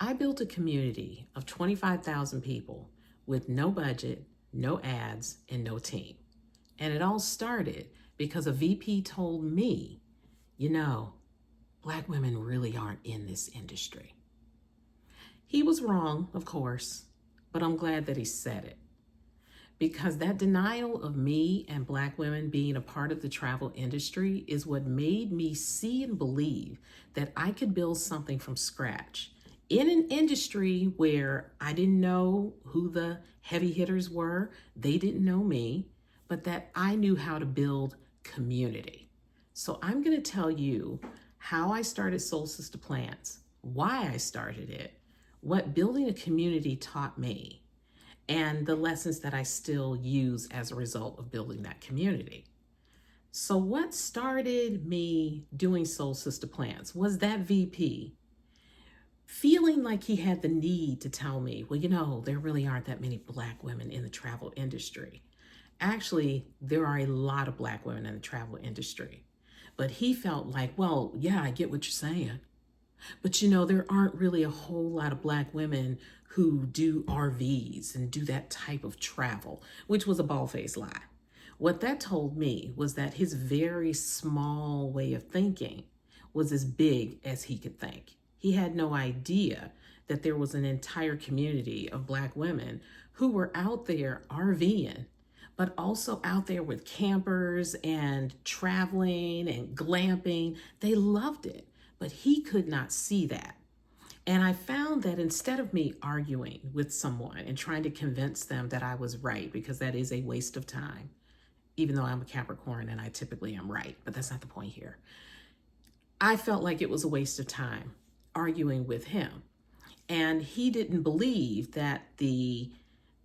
I built a community of 25,000 people with no budget, no ads, and no team. And it all started because a VP told me, you know, Black women really aren't in this industry. He was wrong, of course, but I'm glad that he said it, because that denial of me and Black women being a part of the travel industry is what made me see and believe that I could build something from scratch in an industry where I didn't know who the heavy hitters were, they didn't know me, but that I knew how to build community. So I'm going to tell you how I started SoulSista Plants, why I started it, what building a community taught me, and the lessons that I still use as a result of building that community. So what started me doing SoulSista Plants was that VP feeling like he had the need to tell me, well, you know, there really aren't that many Black women in the travel industry. Actually, there are a lot of Black women in the travel industry. But he felt like, well, yeah, I get what you're saying. But you know, there aren't really a whole lot of Black women who do RVs and do that type of travel, which was a bald-faced lie. What that told me was that his very small way of thinking was as big as he could think. He had no idea that there was an entire community of Black women who were out there RVing, but also out there with campers and traveling and glamping. They loved it, but he could not see that. And I found that instead of me arguing with someone and trying to convince them that I was right, because that is a waste of time, even though I'm a Capricorn and I typically am right, but that's not the point here. I felt like it was a waste of time arguing with him. And he didn't believe that the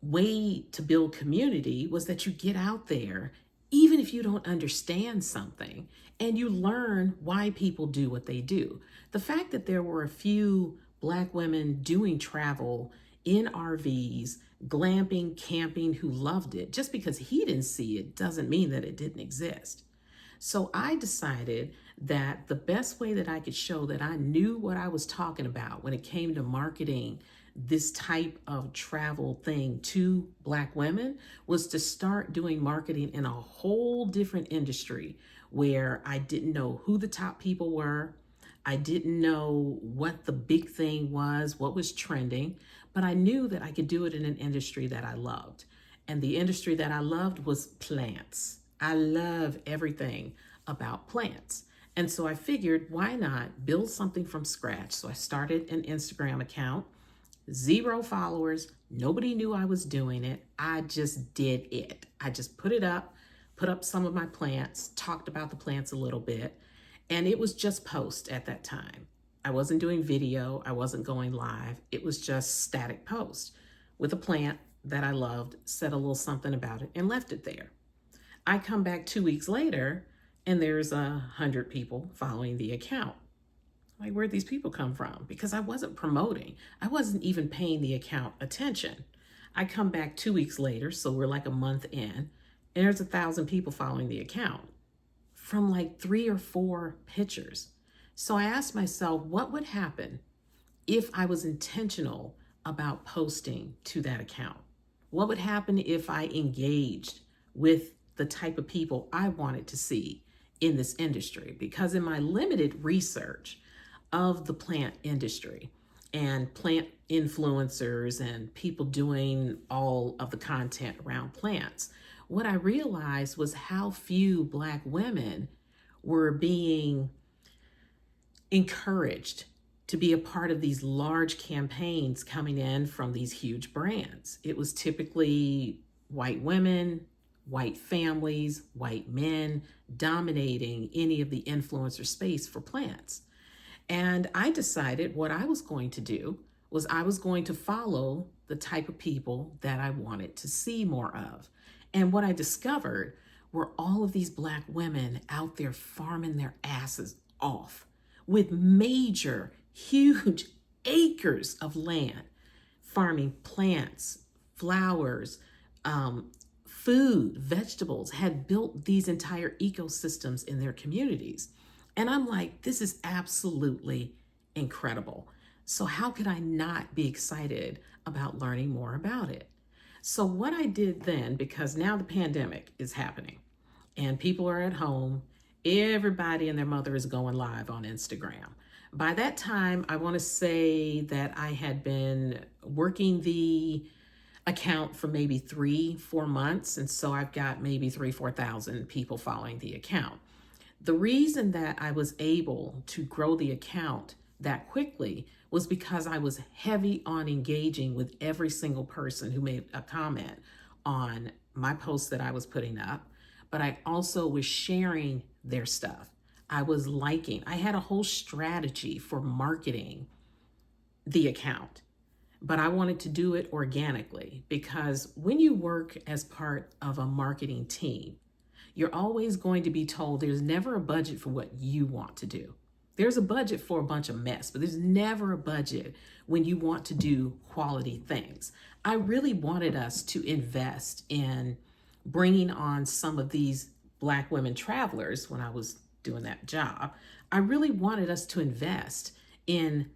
way to build community was that you get out there, even if you don't understand something, and you learn why people do what they do. The fact that there were a few Black women doing travel in RVs, glamping, camping, who loved it, just because he didn't see it doesn't mean that it didn't exist. So I decided that the best way that I could show that I knew what I was talking about when it came to marketing this type of travel thing to Black women was to start doing marketing in a whole different industry where I didn't know who the top people were. I didn't know what the big thing was, what was trending, but I knew that I could do it in an industry that I loved. And the industry that I loved was plants. I love everything about plants. And so I figured, why not build something from scratch? So I started an Instagram account, 0 followers. Nobody knew I was doing it. I just did it. I just put up some of my plants, talked about the plants a little bit, and it was just post at that time. I wasn't doing video. I wasn't going live. It was just static post with a plant that I loved, said a little something about it, and left it there. I come back 2 weeks later, and there's 100 people following the account. Like, where'd these people come from? Because I wasn't promoting. I wasn't even paying the account attention. I come back 2 weeks later, so we're like a month in, and there's 1,000 people following the account from like 3 or 4 pictures. So I asked myself, what would happen if I was intentional about posting to that account? What would happen if I engaged with the type of people I wanted to see in this industry? Because in my limited research of the plant industry and plant influencers and people doing all of the content around plants, what I realized was how few Black women were being encouraged to be a part of these large campaigns coming in from these huge brands. It was typically white women, white families, white men dominating any of the influencer space for plants. And I decided what I was going to do was I was going to follow the type of people that I wanted to see more of. And what I discovered were all of these Black women out there farming their asses off with major, huge acres of land, farming plants, flowers, food, vegetables, had built these entire ecosystems in their communities. And I'm like, this is absolutely incredible. So how could I not be excited about learning more about it? So what I did then, because now the pandemic is happening and people are at home, everybody and their mother is going live on Instagram. By that time, I want to say that I had been working the account for maybe 3-4 months. And so I've got maybe 4,000 people following the account. The reason that I was able to grow the account that quickly was because I was heavy on engaging with every single person who made a comment on my posts that I was putting up, but I also was sharing their stuff. I was liking, I had a whole strategy for marketing the account, but I wanted to do it organically because when you work as part of a marketing team, you're always going to be told there's never a budget for what you want to do. There's a budget for a bunch of mess, but there's never a budget when you want to do quality things. I really wanted us to invest in bringing on some of these Black women travelers when I was doing that job. I really wanted us to invest in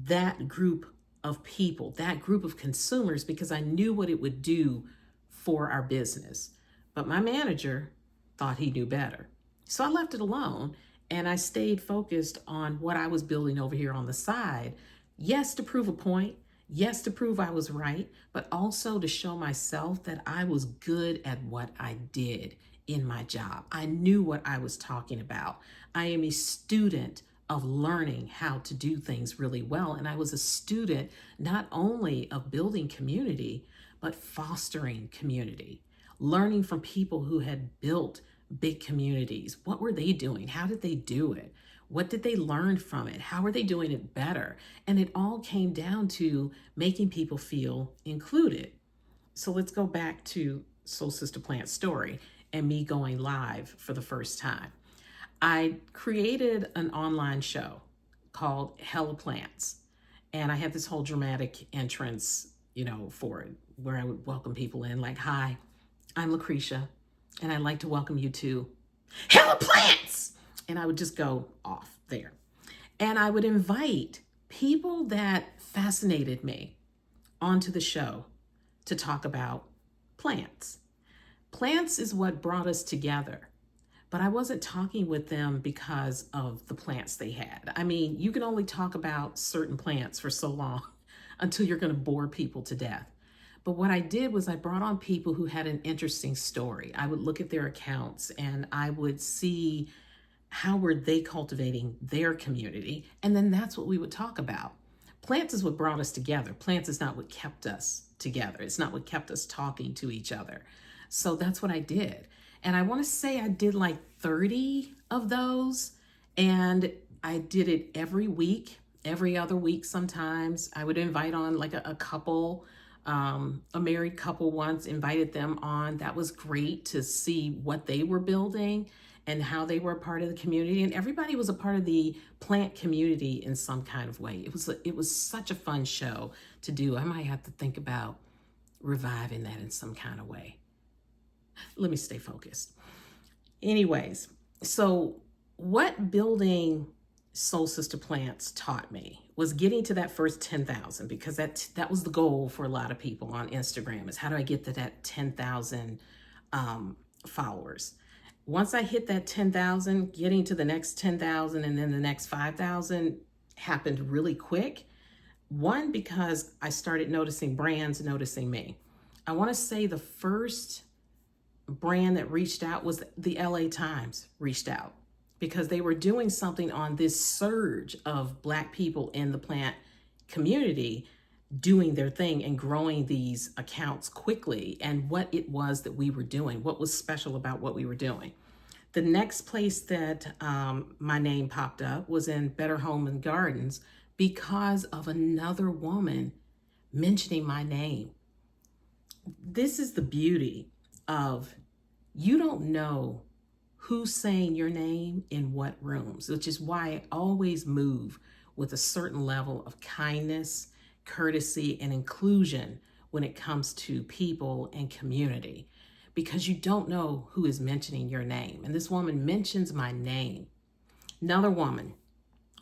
that group of people, that group of consumers, because I knew what it would do for our business. But my manager thought he knew better. So I left it alone and I stayed focused on what I was building over here on the side. Yes, to prove a point. Yes, to prove I was right, but also to show myself that I was good at what I did in my job. I knew what I was talking about. I am a student of learning how to do things really well. And I was a student not only of building community, but fostering community, learning from people who had built big communities. What were they doing? How did they do it? What did they learn from it? How are they doing it better? And it all came down to making people feel included. So let's go back to SoulSista Plants story and me going live for the first time. I created an online show called Hella Plants. And I had this whole dramatic entrance, for it, where I would welcome people in like, hi, I'm Lucretia, and I'd like to welcome you to Hella Plants. And I would just go off there. And I would invite people that fascinated me onto the show to talk about plants. Plants is what brought us together. But I wasn't talking with them because of the plants they had. I mean, you can only talk about certain plants for so long until you're going to bore people to death. But what I did was I brought on people who had an interesting story. I would look at their accounts and I would see how were they cultivating their community. And then that's what we would talk about. Plants is what brought us together. Plants is not what kept us together. It's not what kept us talking to each other. So that's what I did. And I want to say I did like 30 of those, and I did it every week, every other week sometimes. I would invite on like a couple, a married couple once, invited them on. That was great to see what they were building and how they were a part of the community. And everybody was a part of the plant community in some kind of way. It was such a fun show to do. I might have to think about reviving that in some kind of way. Let me stay focused. Anyways, so what building SoulSista Plants taught me was getting to that first 10,000, because that was the goal for a lot of people on Instagram, is how do I get to that 10,000 followers? Once I hit that 10,000, getting to the next 10,000 and then the next 5,000 happened really quick. One, because I started noticing brands noticing me. I want to say the first brand that reached out was the LA Times reached out because they were doing something on this surge of Black people in the plant community doing their thing and growing these accounts quickly, and what it was that we were doing, what was special about what we were doing. The next place that my name popped up was in Better Home and Gardens because of another woman mentioning my name. This is the beauty of, you don't know who's saying your name in what rooms, which is why I always move with a certain level of kindness, courtesy, and inclusion when it comes to people and community, because you don't know who is mentioning your name. And this woman mentions my name. Another woman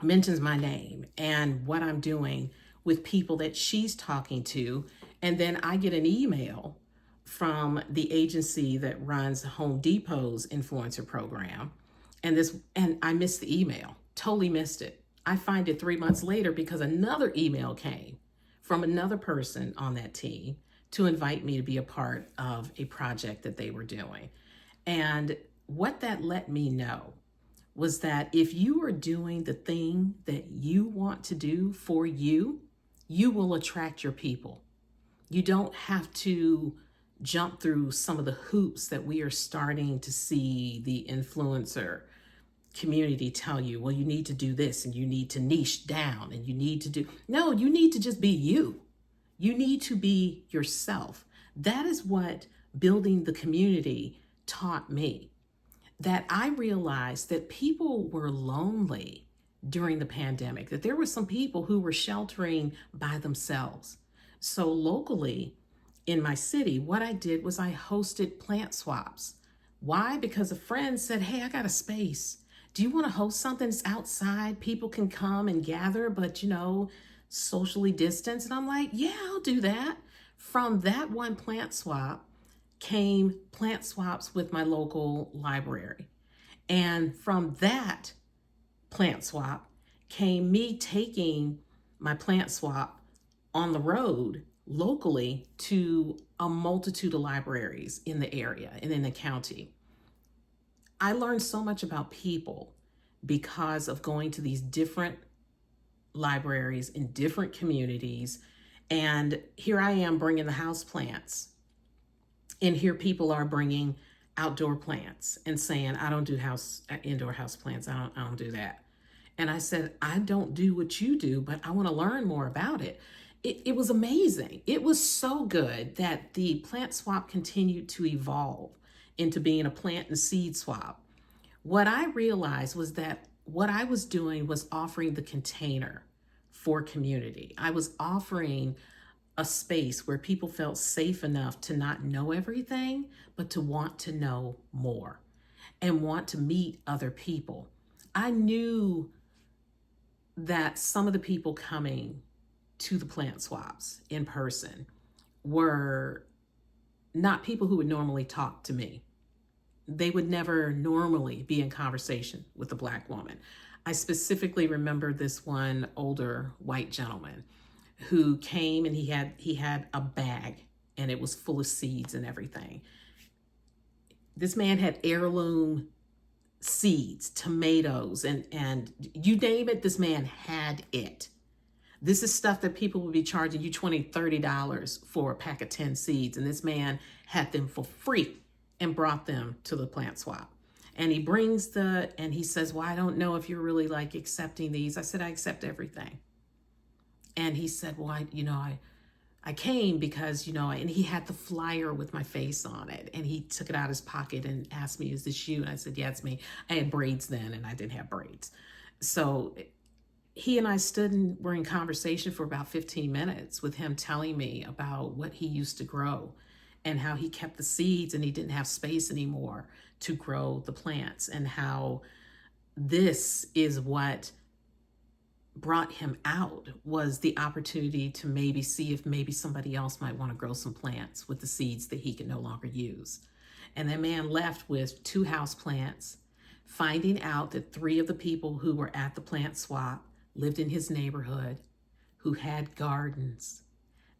mentions my name and what I'm doing with people that she's talking to. And then I get an email from the agency that runs Home Depot's influencer program. And I missed the email, totally missed it. I find it 3 months later because another email came from another person on that team to invite me to be a part of a project that they were doing. And what that let me know was that if you are doing the thing that you want to do for you, you will attract your people. You don't have to jump through some of the hoops that we are starting to see the influencer community tell you. Well, you need to do this and you need to niche down and you need to do. No, you need to just be you. You need to be yourself. That is what building the community taught me. That I realized that people were lonely during the pandemic, that there were some people who were sheltering by themselves. So locally in my city, what I did was I hosted plant swaps. Why? Because a friend said, hey, I got a space. Do you want to host something that's outside? People can come and gather, but socially distance. And I'm like, yeah, I'll do that. From that one plant swap came plant swaps with my local library. And from that plant swap came me taking my plant swap on the road locally to a multitude of libraries in the area and in the county. I learned so much about people because of going to these different libraries in different communities. And here I am bringing the house plants. And here people are bringing outdoor plants and saying, I don't do indoor house plants. I don't do that. And I said, I don't do what you do, but I want to learn more about it. It was amazing. It was so good that the plant swap continued to evolve into being a plant and seed swap. What I realized was that what I was doing was offering the container for community. I was offering a space where people felt safe enough to not know everything, but to want to know more and want to meet other people. I knew that some of the people coming to the plant swaps in person were not people who would normally talk to me. They would never normally be in conversation with a Black woman. I specifically remember this one older white gentleman who came and he had a bag and it was full of seeds and everything. This man had heirloom seeds, tomatoes, and you name it, this man had it. This is stuff that people would be charging you $20, $30 for a pack of 10 seeds. And this man had them for free and brought them to the plant swap. And he brings and he says, well, I don't know if you're really like accepting these. I said, I accept everything. And he said, well, I came because, and he had the flyer with my face on it. And he took it out of his pocket and asked me, is this you? And I said, yeah, it's me. I had braids then and I didn't have braids. So he and I stood and were in conversation for about 15 minutes with him telling me about what he used to grow and how he kept the seeds and he didn't have space anymore to grow the plants, and how this is what brought him out, was the opportunity to maybe see if maybe somebody else might want to grow some plants with the seeds that he can no longer use. And that man left with 2 house plants, finding out that 3 of the people who were at the plant swap lived in his neighborhood, who had gardens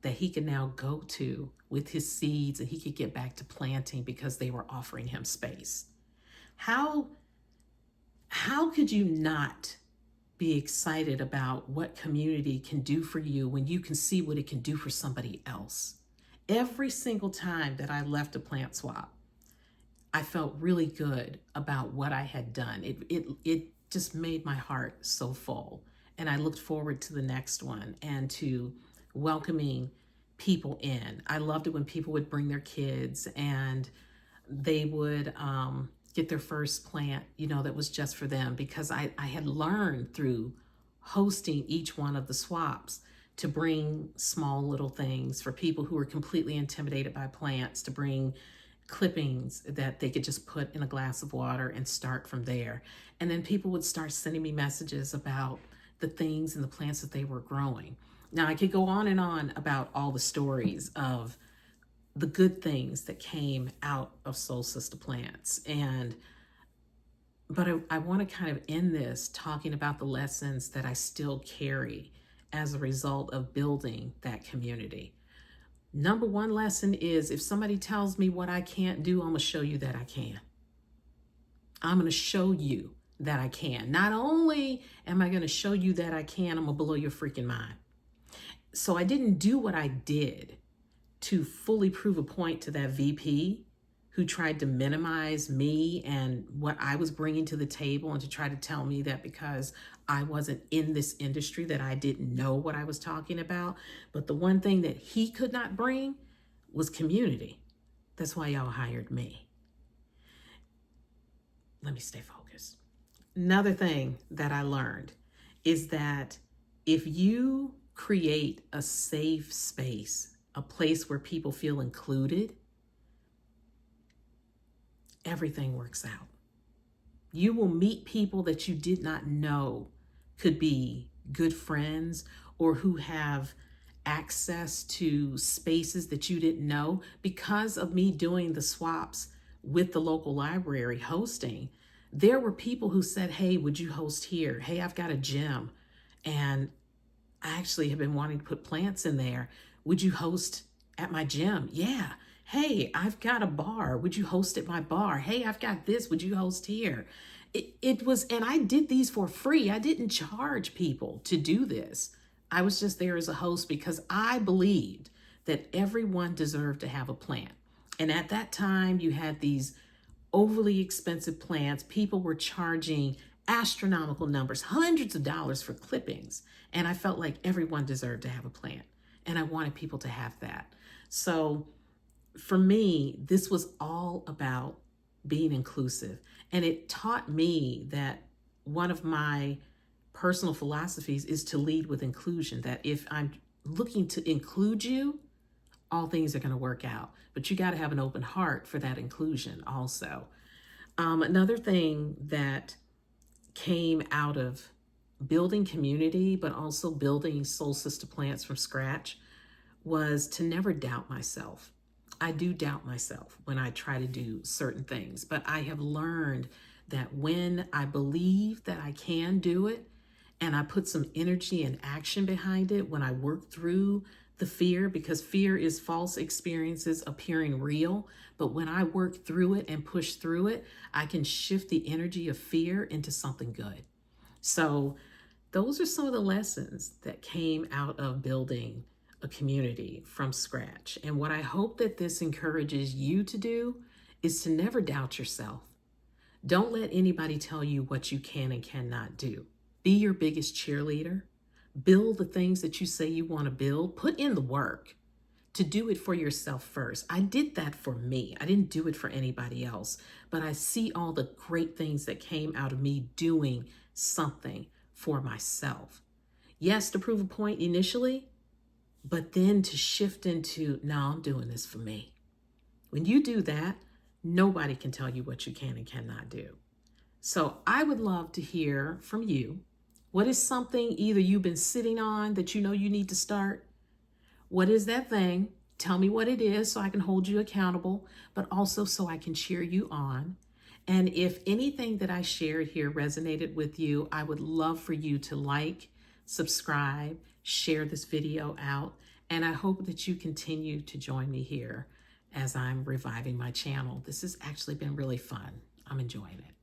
that he could now go to with his seeds, and he could get back to planting because they were offering him space. How could you not be excited about what community can do for you when you can see what it can do for somebody else? Every single time that I left a plant swap, I felt really good about what I had done. It just made my heart so full. And I looked forward to the next one and to welcoming people in. I loved it when people would bring their kids and they would get their first plant, that was just for them, because I had learned through hosting each one of the swaps to bring small little things for people who were completely intimidated by plants, to bring clippings that they could just put in a glass of water and start from there. And then people would start sending me messages about the things and the plants that they were growing. Now, I could go on and on about all the stories of the good things that came out of SoulSista Plants. But I want to kind of end this talking about the lessons that I still carry as a result of building that community. Number one lesson is, if somebody tells me what I can't do, I'm going to show you that I can. I'm going to show you that I can. Not only am I going to show you that I can, I'm going to blow your freaking mind. So I didn't do what I did to fully prove a point to that VP who tried to minimize me and what I was bringing to the table, and to try to tell me that because I wasn't in this industry that I didn't know what I was talking about. But the one thing that he could not bring was community. That's why y'all hired me. Let me stay focused. Another thing that I learned is that if you create a safe space, a place where people feel included, everything works out. You will meet people that you did not know could be good friends, or who have access to spaces that you didn't know. Because of me doing the swaps with the local library hosting, there were people who said, hey, would you host here? Hey, I've got a gym and I actually have been wanting to put plants in there. Would you host at my gym? Yeah. Hey, I've got a bar. Would you host at my bar? Hey, I've got this. Would you host here? It was, and I did these for free. I didn't charge people to do this. I was just there as a host because I believed that everyone deserved to have a plant. And at that time, you had these overly expensive plants. People were charging astronomical numbers, hundreds of dollars for clippings. And I felt like everyone deserved to have a plant. And I wanted people to have that. So for me, this was all about being inclusive. And it taught me that one of my personal philosophies is to lead with inclusion, that if I'm looking to include you, all things are going to work out. But you got to have an open heart for that inclusion also. Another thing that came out of building community, but also building SoulSista Plants from scratch, was to never doubt myself. I do doubt myself when I try to do certain things, but I have learned that when I believe that I can do it, and I put some energy and action behind it, when I work through the fear, because fear is false experiences appearing real, but when I work through it and push through it, I can shift the energy of fear into something good. So those are some of the lessons that came out of building a community from scratch. And what I hope that this encourages you to do is to never doubt yourself. Don't let anybody tell you what you can and cannot do. Be your biggest cheerleader. Build the things that you say you want to build. Put in the work to do it for yourself first. I did that for me. I didn't do it for anybody else, but I see all the great things that came out of me doing something for myself. Yes, to prove a point initially, but then to shift into, no, I'm doing this for me. When you do that, nobody can tell you what you can and cannot do. So I would love to hear from you. What is something either you've been sitting on that you know you need to start? What is that thing? Tell me what it is so I can hold you accountable, but also so I can cheer you on. And if anything that I shared here resonated with you, I would love for you to like, subscribe, share this video out, and I hope that you continue to join me here as I'm reviving my channel. This has actually been really fun. I'm enjoying it.